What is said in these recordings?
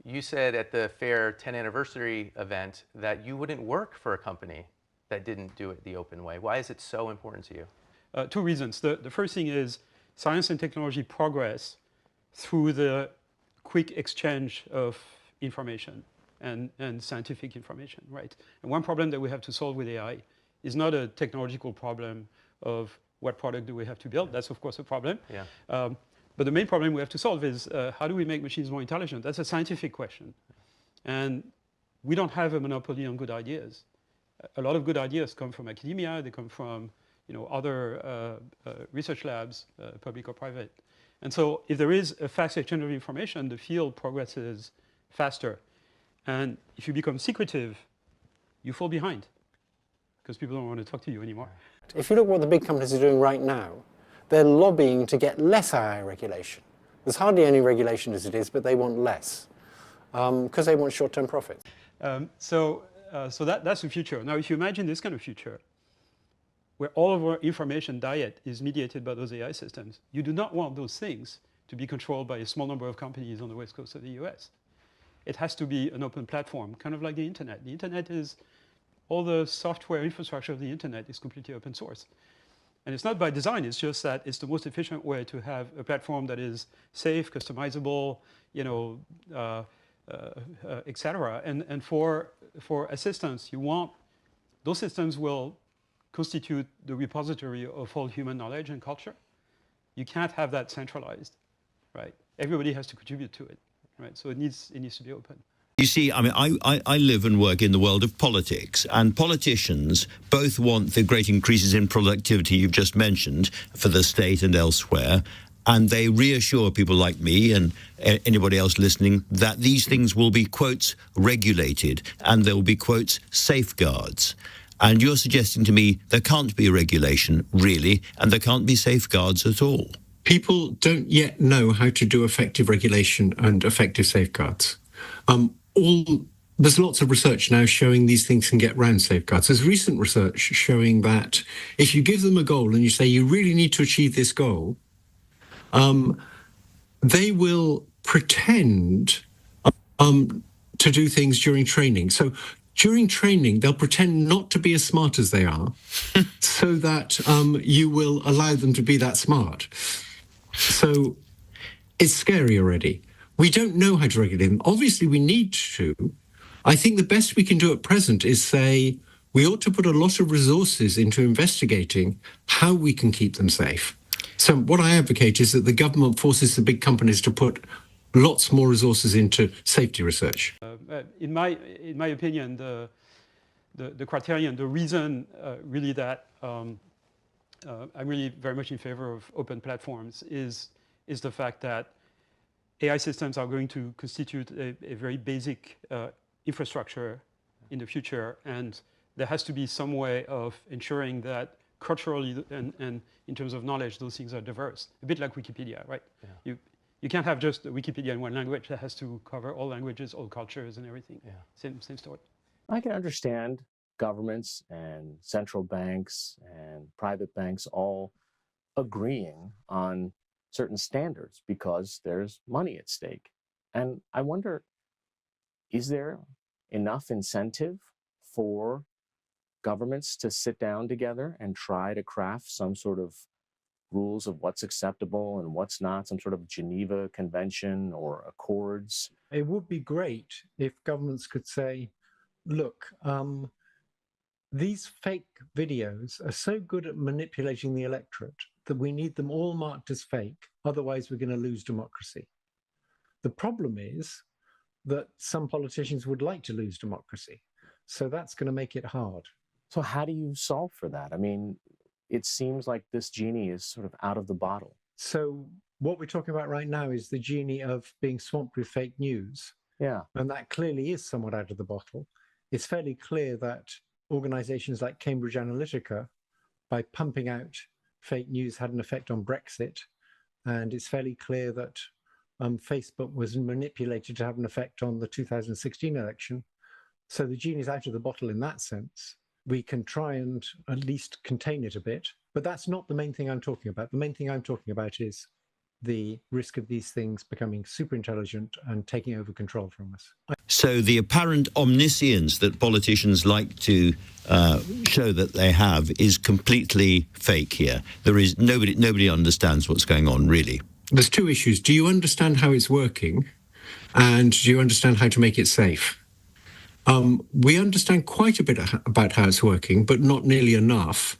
You said at the Fair 10 anniversary event that you wouldn't work for a company that didn't do it the open way. Why is it so important to you? Two reasons. The first thing is science and technology progress through the quick exchange of information and scientific information, right? And one problem that we have to solve with AI is not a technological problem of what product do we have to build. That's, of course, a problem. Yeah. But the main problem we have to solve is how do we make machines more intelligent? That's a scientific question. And we don't have a monopoly on good ideas. A lot of good ideas come from academia. They come from other research labs, public or private. And so if there is a fast exchange of information, the field progresses faster. And if you become secretive, you fall behind because people don't want to talk to you anymore. If you look at what the big companies are doing right now, they're lobbying to get less AI regulation. There's hardly any regulation as it is, but they want less because they want short-term profits. So that's the future. Now, if you imagine this kind of future, where all of our information diet is mediated by those AI systems, you do not want those things to be controlled by a small number of companies on the west coast of the US. It has to be an open platform, kind of like the internet. The internet is, all the software infrastructure of the internet is completely open source. And it's not by design, it's just that it's the most efficient way to have a platform that is safe, customizable, et cetera. And for assistance, you want, those systems will constitute the repository of all human knowledge and culture. You can't have that centralized, right? Everybody has to contribute to it, right? So it needs to be open. You see, I mean, I live and work in the world of politics, and politicians both want the great increases in productivity you've just mentioned for the state and elsewhere, and they reassure people like me and anybody else listening that these things will be, quotes, regulated, and there will be, quotes, safeguards. And you're suggesting to me there can't be a regulation, really, and there can't be safeguards at all. People don't yet know how to do effective regulation and effective safeguards. There's lots of research now showing these things can get around safeguards. There's recent research showing that if you give them a goal and you say you really need to achieve this goal, they will pretend to do things during training. So during training, they'll pretend not to be as smart as they are so that you will allow them to be that smart. So it's scary already. We don't know how to regulate them. Obviously, we need to. I think the best we can do at present is say we ought to put a lot of resources into investigating how we can keep them safe. So what I advocate is that the government forces the big companies to put lots more resources into safety research. In my opinion, the criterion, the reason really that I'm really very much in favor of open platforms is the fact that AI systems are going to constitute a very basic infrastructure in the future, and there has to be some way of ensuring that culturally and in terms of knowledge, those things are diverse. A bit like Wikipedia, right? Yeah. You can't have just Wikipedia in one language. That has to cover all languages, all cultures, and everything. Yeah. Same story. I can understand governments and central banks and private banks all agreeing on certain standards because there's money at stake. And I wonder, is there enough incentive for governments to sit down together and try to craft some sort of rules of what's acceptable and what's not, some sort of Geneva Convention or accords? It would be great if governments could say, look, these fake videos are so good at manipulating the electorate that we need them all marked as fake, otherwise we're going to lose democracy. The problem is that some politicians would like to lose democracy, so that's going to make it hard. So how do you solve for that? I mean, it seems like this genie is sort of out of the bottle. So what we're talking about right now is the genie of being swamped with fake news. Yeah. And that clearly is somewhat out of the bottle. It's fairly clear that organizations like Cambridge Analytica, by pumping out fake news, had an effect on Brexit. And it's fairly clear that Facebook was manipulated to have an effect on the 2016 election. So the genie is out of the bottle in that sense. We can try and at least contain it a bit, but that's not the main thing I'm talking about. The main thing I'm talking about is the risk of these things becoming super intelligent and taking over control from us. So the apparent omniscience that politicians like to show that they have is completely fake here. There is nobody understands what's going on, really. There's two issues. Do you understand how it's working? And do you understand how to make it safe? We understand quite a bit about how it's working, but not nearly enough.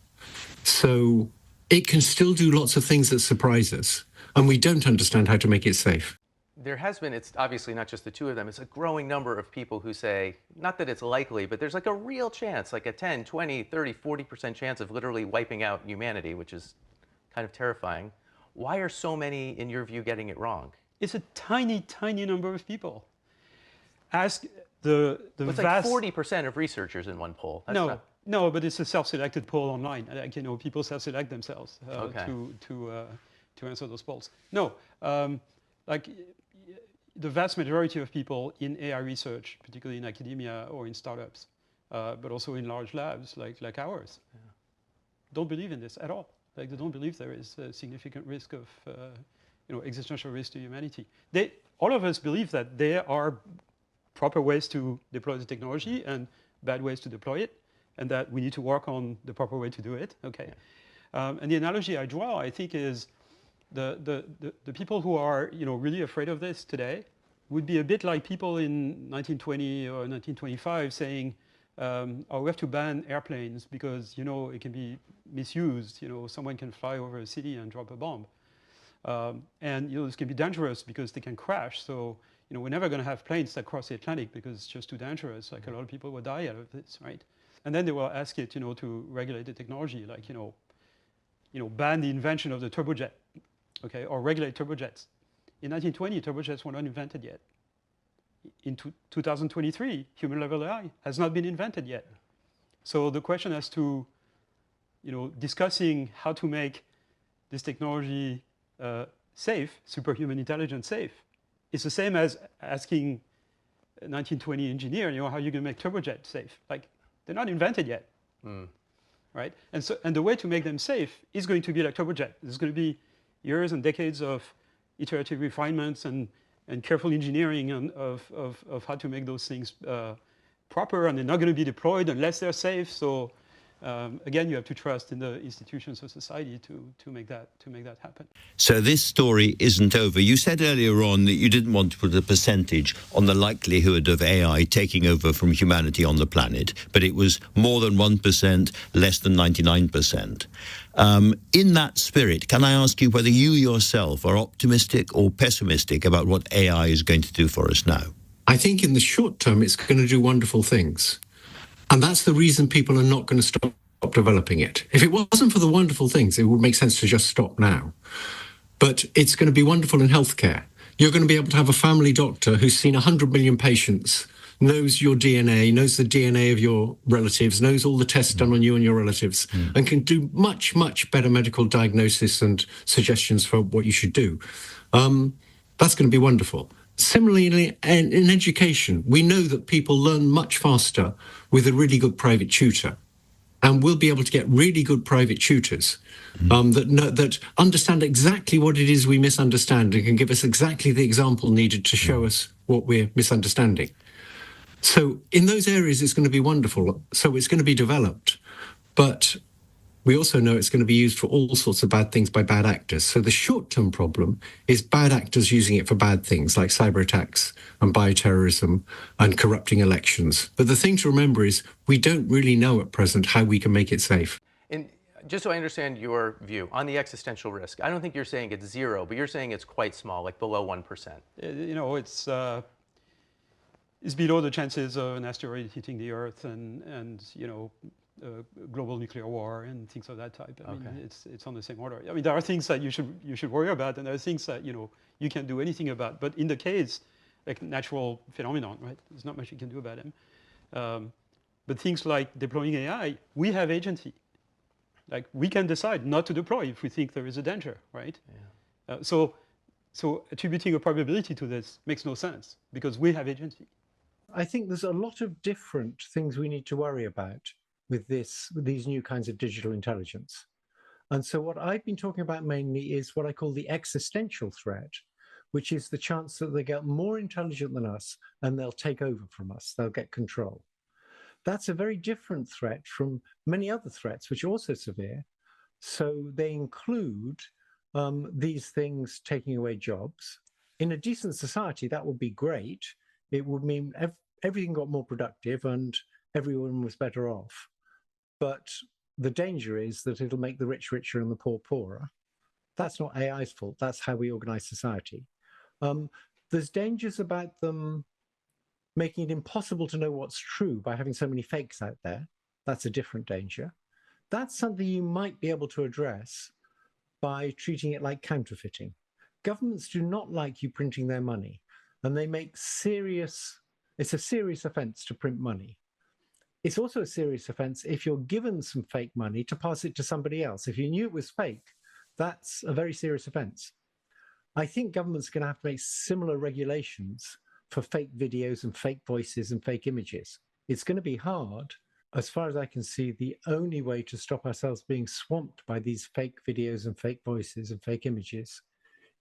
So it can still do lots of things that surprise us, and we don't understand how to make it safe. There has been, it's obviously not just the two of them, it's a growing number of people who say, not that it's likely, but there's like a real chance, like a 10, 20, 30, 40% chance of literally wiping out humanity, which is kind of terrifying. Why are so many, in your view, getting it wrong? It's a tiny, tiny number of people. Ask the It's vast... like 40% of researchers in one poll. That's no, not... no, but it's a self-selected poll online. Like, you know, people self-select themselves Okay. to answer those polls. No, like the vast majority of people in AI research, particularly in academia or in startups, but also in large labs like ours, don't believe in this at all. Like, they don't believe there is a significant risk of, you know, existential risk to humanity. All of us believe that there are proper ways to deploy the technology and bad ways to deploy it, and that we need to work on the proper way to do it. Okay. And the analogy I draw, I think, is the people who are, you know, really afraid of this today would be a bit like people in 1920 or 1925 saying, oh, we have to ban airplanes because, you know, it can be misused. You know, someone can fly over a city and drop a bomb. And, you know, this can be dangerous because they can crash. So, you know, we're never going to have planes that cross the Atlantic because it's just too dangerous. Like, a lot of people will die out of this, right? And then they will ask it, you know, to regulate the technology, like, you know, ban the invention of the turbojet, okay, or regulate turbojets. In 1920, turbojets were not invented yet. In 2023, human-level AI has not been invented yet. So the question as to, you know, discussing how to make this technology safe, superhuman intelligence safe, is the same as asking a 1920 engineer, you know, how are you going to make turbojets safe? Like, they're not invented yet, right? And the way to make them safe is going to be like turbojet. There's going to be years and decades of iterative refinements and careful engineering of how to make those things proper, and they're not going to be deployed unless they're safe. So again, you have to trust in the institutions of society to make that happen. So this story isn't over. You said earlier on that you didn't want to put a percentage on the likelihood of AI taking over from humanity on the planet, but it was more than 1%, less than 99%. In that spirit, can I ask you whether you yourself are optimistic or pessimistic about what AI is going to do for us now? I think in the short term, it's going to do wonderful things. And that's the reason people are not going to stop developing it. If it wasn't for the wonderful things, it would make sense to just stop now. But it's going to be wonderful in healthcare. You're going to be able to have a family doctor who's seen 100 million patients, knows your DNA, knows the DNA of your relatives, knows all the tests done on you and your relatives, and can do much, much better medical diagnosis and suggestions for what you should do. That's going to be wonderful. Similarly, in education, we know that people learn much faster with a really good private tutor. And we'll be able to get really good private tutors that understand exactly what it is we misunderstand and can give us exactly the example needed to show us what we're misunderstanding. So in those areas, it's going to be wonderful. So it's going to be developed. But we also know it's going to be used for all sorts of bad things by bad actors. So the short-term problem is bad actors using it for bad things like cyber attacks and bioterrorism and corrupting elections. But the thing to remember is we don't really know at present how we can make it safe. And just so I understand your view on the existential risk, I don't think you're saying it's zero, but you're saying it's quite small, like below 1%. You know, it's below the chances of an asteroid hitting the Earth and you know, global nuclear war and things of that type. I mean, it's on the same order. I mean, there are things that you should worry about, and there are things that, you know, you can't do anything about. But in the case, like natural phenomenon, right? There's not much you can do about them. But things like deploying AI, we have agency. Like, we can decide not to deploy if we think there is a danger, right? Yeah. So attributing a probability to this makes no sense because we have agency. I think there's a lot of different things we need to worry about with these new kinds of digital intelligence. And so what I've been talking about mainly is what I call the existential threat, which is the chance that they get more intelligent than us and they'll take over from us, they'll get control. That's a very different threat from many other threats, which are also severe. So they include these things taking away jobs. In a decent society, that would be great. It would mean everything got more productive and everyone was better off. But the danger is that it'll make the rich richer and the poor poorer. That's not AI's fault. That's how we organize society. There's dangers about them making it impossible to know what's true by having so many fakes out there. That's a different danger. That's something you might be able to address by treating it like counterfeiting. Governments do not like you printing their money, and they make it's a serious offense to print money. It's also a serious offense if you're given some fake money to pass it to somebody else. If you knew it was fake, that's a very serious offense. I think governments are going to have to make similar regulations for fake videos and fake voices and fake images. It's going to be hard. As far as I can see, the only way to stop ourselves being swamped by these fake videos and fake voices and fake images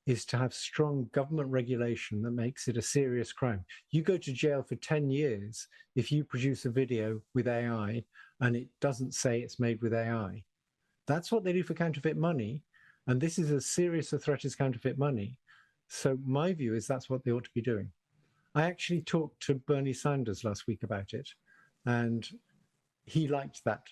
is to have strong government regulation that makes it a serious crime. You go to jail for 10 years if you produce a video with AI and it doesn't say it's made with AI. That's what they do for counterfeit money. And this is as serious a threat as counterfeit money. So my view is that's what they ought to be doing. I actually talked to Bernie Sanders last week about it, and he liked that